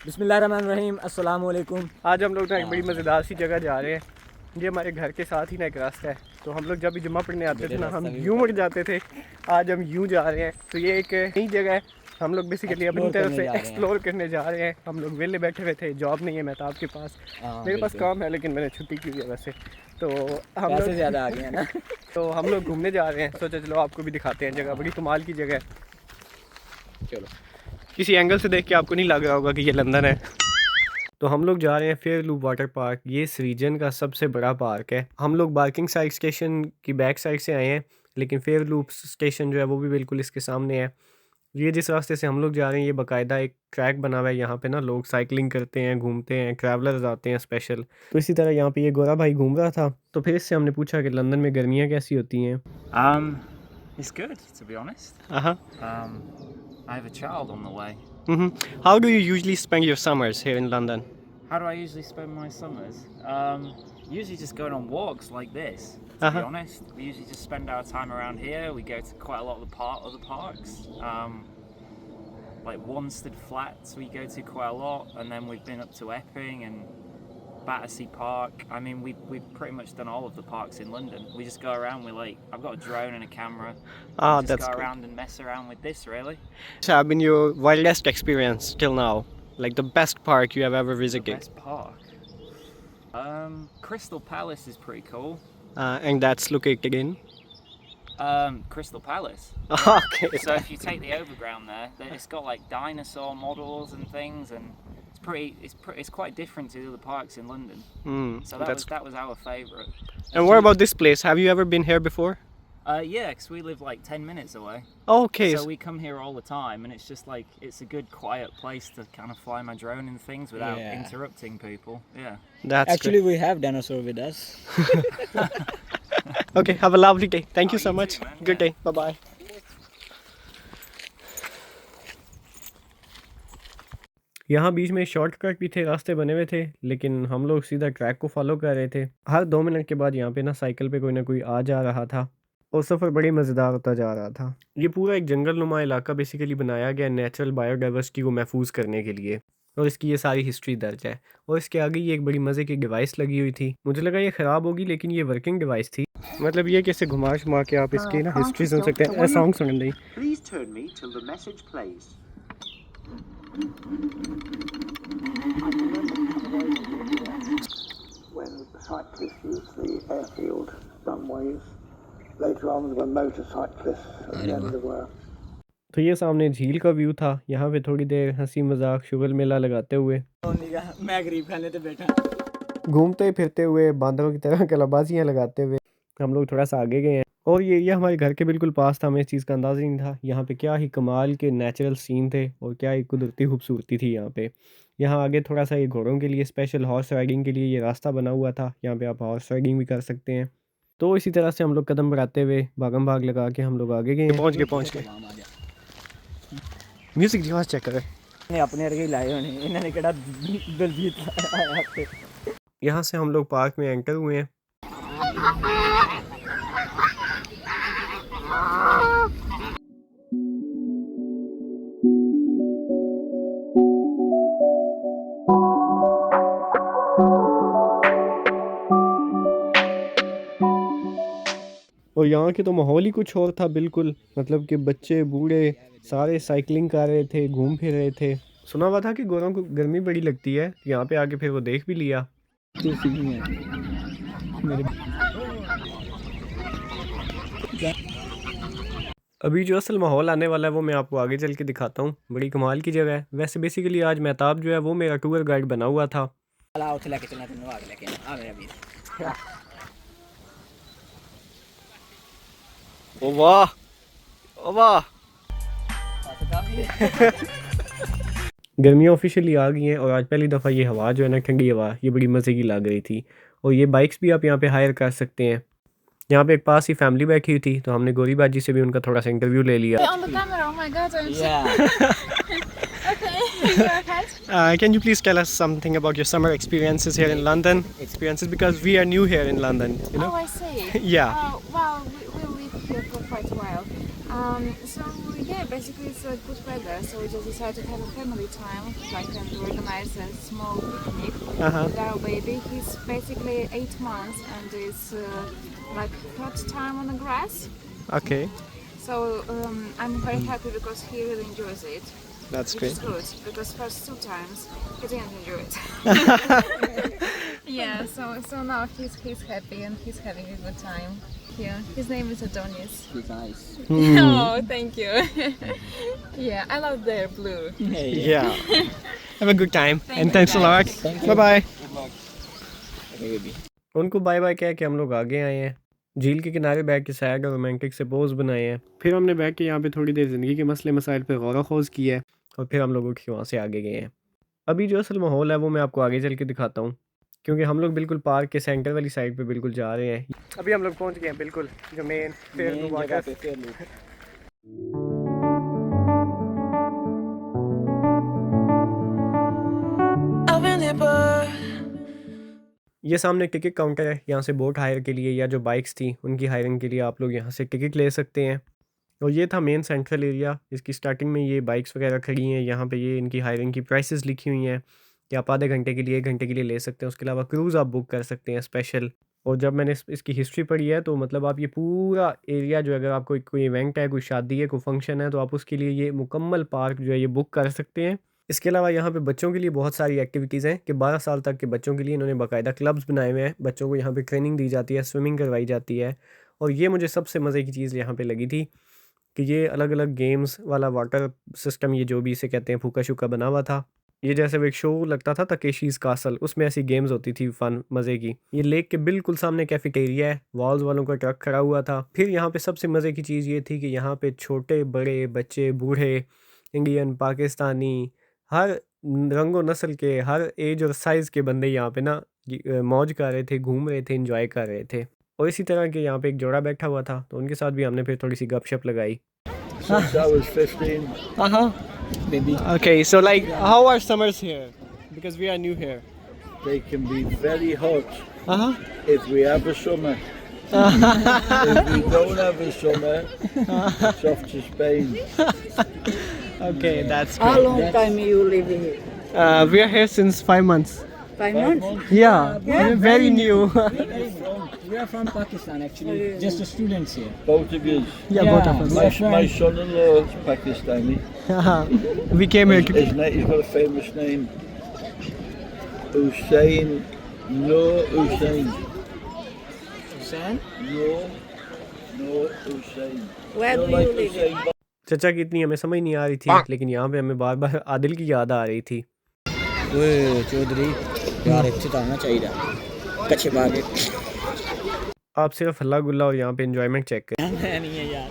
बिस्मिल्लाहिर्रहमानिर्रहीम, अस्सलाम वालेकुम। आज हम लोग ना एक बड़ी मज़ेदार सी जगह जा रहे हैं। ये हमारे घर के साथ ही ना एक रास्ता है, तो हम लोग जब भी जुम्मा पढ़ने आते थे ना हम यूँ मुड़ जाते थे। आज हम यूँ जा रहे हैं, तो ये एक नई जगह है। हम लोग बेसिकली अपनी तरफ से एक्सप्लोर करने जा रहे हैं। हम लोग वेले बैठे हुए थे, जॉब नहीं है मेहताब के पास। मेरे पास काम है लेकिन मैंने छुट्टी की हुई है वैसे। तो हम लोग ज़्यादा आ गए हैं ना। तो हम लोग घूमने जा रहे हैं। सोचा चलो आपको भी दिखाते हैं जगह, बड़ी कमाल की जगह है। चलो, किसी एंगल से देख के आपको नहीं लग रहा होगा कि ये लंदन है। तो हम लोग जा रहे हैं फेयरलूप वाटर पार्क। ये इस रीजन का सबसे बड़ा पार्क है। हम लोग बार्किंग साइड स्टेशन की बैक साइड से आए हैं, लेकिन फेयरलूप स्टेशन जो है वो भी बिल्कुल इसके सामने है। ये जिस रास्ते से हम लोग जा रहे हैं ये बाकायदा एक ट्रैक बना हुआ है। यहाँ पे ना लोग साइकिलिंग करते हैं, घूमते हैं, ट्रैवलर्स आते हैं स्पेशल। तो इसी तरह यहाँ पे ये गोरा भाई घूम रहा था, तो फिर इससे हमने पूछा कि लंदन में गर्मियाँ कैसी होती हैं। Um, it's good, to be honest. हाँ। I have a child on the way. How do you usually spend your summers here in London? How do I usually spend my summers? Usually just going on walks like this, to be honest. We usually just spend our time around here. We go to quite a lot of the parks. Like Wanstead Flats we go to quite a lot, and then we've been up to Epping and Battersea Park. I mean, we've pretty much done all of the parks in London. We just go around with I've got a drone and a camera. Just That's go good. around and mess around with this, really. So have been your wildest experience till now? Like the best park you have ever The visited? best park. Crystal Palace is pretty cool. And that's located in? Crystal Palace. Okay. So if you take the overground there, then it's got like dinosaur models and things, and it's quite different to the other parks in London. So that was our favourite. And what about this place? Have you ever been here before? Yeah, because we live like 10 minutes away. Okay. So we come here all the time, and it's just like it's a good quiet place to kind of fly my drone and things without interrupting people. Yeah. That's Actually, we have dinosaur with us. good. Okay, have a lovely day. Thank you so you much. too, man. Good Yeah. day. Bye bye. यहाँ बीच में shortcut भी थे, रास्ते बने हुए थे, लेकिन हम लोग सीधा ट्रैक को फॉलो कर रहे थे। हर 2 मिनट के बाद यहाँ पे ना साइकिल पे कोई ना कोई आ जा रहा था और सफ़र बड़ी मज़ेदार होता जा रहा था। ये पूरा एक जंगल नुमा इलाका बेसिकली बनाया गया नेचुरल बायोडाइवर्सिटी को महफूज करने के लिए, और इसकी ये सारी हिस्ट्री दर्ज है। और इसके आगे ये एक बड़ी मज़े की डिवाइस लगी हुई थी। मुझे लगा ये ख़राब होगी, लेकिन ये वर्किंग डिवाइस थी। मतलब ये कैसे घुमा शुमा के आप इसकी ना हिस्ट्री सुन सकते हैं। सॉन्ग सुन रही। Please turn me till the message plays. When cyclists use the airfield runways, later on there were motorcyclists at the end of where. तो ये सामने झील का व्यू था। यहाँ पे थोड़ी देर हंसी मजाक शुगल मेला लगाते हुए, मैं गरीब खाने पे बैठा, घूमते फिरते हुए, बांदरों की तरह कलाबाजियाँ लगाते हुए हम लोग थोड़ा सा आगे गए हैं। और ये हमारे घर के बिल्कुल पास था। हमें इस चीज़ का अंदाज़ा नहीं था। यहाँ पे क्या ही कमाल के नेचुरल सीन थे और क्या ही कुदरती खूबसूरती थी यहाँ पे। यहाँ आगे थोड़ा सा ये घोड़ों के लिए स्पेशल हॉर्स राइडिंग के लिए ये रास्ता बना हुआ था। यहाँ पे आप हॉर्स राइडिंग भी कर सकते हैं। तो इसी तरह से हम लोग कदम बढ़ाते हुए भागम भाग लगा के हम लोग आगे गए। पहुँच गए। म्यूजिक रिवाज चेक करें। ने अपने अर्गे लाए होने, इन्होंने केड़ा दलजीत आया पे। यहाँ से हम लोग पार्क में एंटर हुए हैं। और यहाँ के तो माहौल ही कुछ और था बिल्कुल। मतलब कि बच्चे बूढ़े सारे साइकिलिंग कर रहे थे, घूम फिर रहे थे। सुना हुआ था कि गोरों को गर्मी बड़ी लगती है। यहाँ पे आके फिर वो देख भी लिया। अभी जो असल माहौल आने वाला है वो मैं आपको आगे चल के दिखाता हूँ। बड़ी कमाल की जगह है। वैसे बेसिकली आज मेहताब जो है वो मेरा टूर गाइड बना हुआ था। चला उठ लेके चलना, तुम आगे लेके आ मेरा वीर। ओ वाह, ओ वाह। गर्मियाँ ऑफिशियली आ गई हैं और आज पहली दफ़ा ये हवा जो है ना, ठंडी हवा, ये बड़ी मज़े की लग रही थी। और ये बाइक्स भी आप यहाँ पे हायर कर सकते हैं। यहाँ पे एक पास ही फैमिली बैठी हुई थी, तो हमने गोरी बाजी से भी उनका थोड़ा सा इंटरव्यू ले लिया। On the camera, oh my god, I'm okay. You're okay. Can you please tell us something about your summer experiences here in London? Experiences because we are new here in London, you know? Oh, I see. Yeah. Well, we live here for quite a while. So Yeah, basically it's a good weather, so we just decided to have a family time, like and organize a small picnic with our baby. He's basically 8 months and is like third time on the grass. Okay, So I'm very happy because he really enjoys it. that's Which is good because first 2 times he didn't enjoy it. Yeah, so now he's happy and he's having a good time here. His name is Adonis. He's nice. Oh, thank you. Yeah, I love their blue. Yeah. Have a good time Thank and you, thanks a lot. guys. Thank you. Bye bye. Baby. उनको bye bye कह के हम लोग आगे आए हैं, झील के किनारे बैठ के सैड और रोमांटिक से पोज बनाए हैं। फिर हमने बैठ के यहाँ पे थोड़ी देर ज़िंदगी के मसले मसाइल पे गौर खोज किया है और फिर हम लोग उठ के वहाँ से आगे गए हैं। अभी जो असल माहौल है वो मैं आपको आगे चल के दिखाता हूँ, क्योंकि हम लोग बिल्कुल पार्क के सेंटर वाली साइड पे बिल्कुल जा रहे हैं। अभी हम लोग पहुँच गए हैं बिल्कुल जो मेन Main जगह पे फेयर लूप। ये सामने टिकट काउंटर है, यहाँ से बोट हायर के लिए या जो बाइक्स थी उनकी हायरिंग के लिए आप लोग यहाँ से टिकट ले सकते हैं। और ये था मेन सेंट्रल एरिया, इसकी स्टार्टिंग में ये बाइक्स वगैरह खड़ी हैं, यहाँ पे ये इनकी हायरिंग की प्राइसेस लिखी हुई हैं कि आप आधे घंटे के लिए 1 घंटे के लिए ले सकते हैं। उसके अलावा क्रूज़ आप बुक कर सकते हैं स्पेशल। और जब मैंने इसकी हिस्ट्री पढ़ी है तो मतलब आप ये पूरा एरिया जो अगर आपको कोई इवेंट है, कोई शादी है, कोई फंक्शन है, तो आप उसके लिए ये मुकम्मल पार्क जो है ये बुक कर सकते हैं। इसके अलावा यहाँ पे बच्चों के लिए बहुत सारी एक्टिविटीज़ हैं कि 12 साल तक के बच्चों के लिए इन्होंने बाकायदा क्लब्स बनाए हुए हैं। बच्चों को यहाँ पे ट्रेनिंग दी जाती है, स्विमिंग करवाई जाती है। और ये मुझे सबसे मज़े की चीज़ यहाँ पे लगी थी कि ये अलग अलग गेम्स वाला वाटर सिस्टम, ये जो भी इसे कहते हैं फूका शूका बना हुआ था। ये जैसे वो एक शो लगता था तकेशीज़ कासल, उसमें ऐसी गेम्स होती थी फ़न मज़े की। ये लेक के बिल्कुल सामने कैफेटेरिया है, वॉल्स वालों का ट्रक खड़ा हुआ था। फिर यहाँ पे सबसे मज़े की चीज़ ये थी कि यहाँ पे छोटे बड़े बच्चे बूढ़े, इंडियन, पाकिस्तानी, हर रंगो नस्ल के, हर एज और साइज़ के बंदे यहाँ पे ना मौज कर रहे थे, घूम रहे थे, इंजॉय कर रहे थे। और इसी तरह के यहाँ पे एक जोड़ा बैठा हुआ था, तो उनके साथ भी हमने फिर थोड़ी सी गपशप लगाई। Since I was 15, Baby. Okay, so like how are summers here? Because we are new here. they can be very hot if we have a summer. If we don't have a summer, it's off to Spain. Okay, that's How great. long time you live here? We are here since 5 months. 5 months? Yeah, we're very new. We are from Pakistan actually. Just students here. Both of you. Yeah, both of us. My son-in-law is Pakistani. We came here to... He's got a famous name. Hussein. No Hussein. Hussein? No Hussein. Where do you live? Hussein. चचा की इतनी हमें समझ नहीं आ रही थी, लेकिन यहाँ पे हमें बार बार आदिल की याद आ रही थी। ओए चौधरी यार अच्छे तो आना चाहिए कच्चे बागे। आप सिर्फ हल्ला गुल्ला और यहाँ पे एंजॉयमेंट चेक करें। नहीं है यार।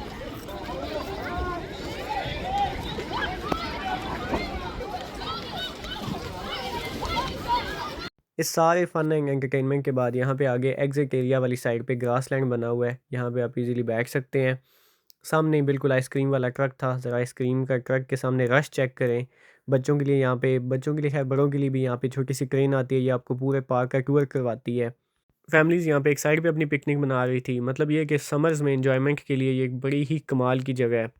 इस सारे फन एंड एंटरटेनमेंट के बाद यहाँ पे आगे एग्जिट एरिया वाली साइड पे ग्रास लैंड बना हुआ है, यहाँ पे आप इजीली बैठ सकते हैं। सामने ही बिल्कुल आइसक्रीम वाला ट्रक था, ज़रा आइसक्रीम का ट्रक के सामने रश चेक करें। बच्चों के लिए यहाँ पे, बच्चों के लिए है, बड़ों के लिए भी यहाँ पे छोटी सी ट्रेन आती है, ये आपको पूरे पार्क का टूर करवाती है। फैमिलीज़ यहाँ पे एक साइड पे अपनी पिकनिक मना रही थी। मतलब ये कि समर्स में एंजॉयमेंट के लिए ये एक बड़ी ही कमाल की जगह है।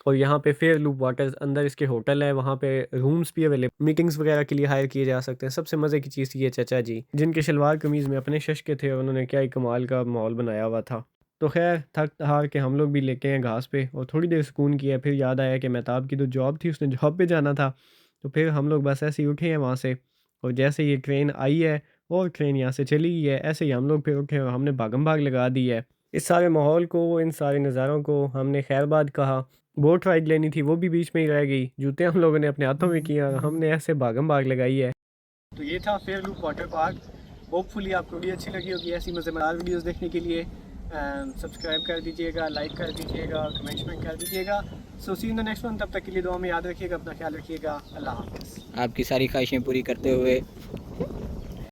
और यहाँ पे फेयर लूप वाटर्स अंदर इसके होटल है, वहाँ पे रूम्स भी अवेलेबल, मीटिंग्स वगैरह के लिए हायर किए जा सकते हैं। सबसे मज़े की चीज़ थी ये चचा जी, जिनके शलवार कमीज़ में अपने शश के थे और उन्होंने क्या ही कमाल का माहौल बनाया हुआ था। तो खैर थक हार के हम लोग भी लेके हैं घास पे और थोड़ी देर सुकून किया। फिर याद आया कि महताब की तो जॉब थी, उसने जॉब पे जाना था। तो फिर हम लोग बस ऐसे ही उठे हैं वहाँ से, और जैसे ये ट्रेन आई है और ट्रेन यहाँ से चली गई है, ऐसे ही हम लोग फिर उठे और हमने भागम भाग लगा दी है। इस सारे माहौल को, इन सारे नज़ारों को हमने खैरबाद कहा। बोट राइड लेनी थी, वो भी बीच में ही रह गई। जूते हम लोगों ने अपने हाथों में किया, हमने ऐसे भागम भाग लगाई है। तो ये था fair loop water park. Hopefully आपको भी अच्छी लगी होगी। ऐसी मज़ेदार वीडियोस देखने के लिए सब्सक्राइब कर दीजिएगा, लाइक कर दीजिएगा, कमेंट कर दीजिएगा। सो सी इन द नेक्स्ट वन। तब तक के लिए दुआ में याद रखिएगा, अपना ख्याल रखिएगा। अल्लाह हाफ़िज़। आपकी सारी ख्वाहिशें पूरी करते हुए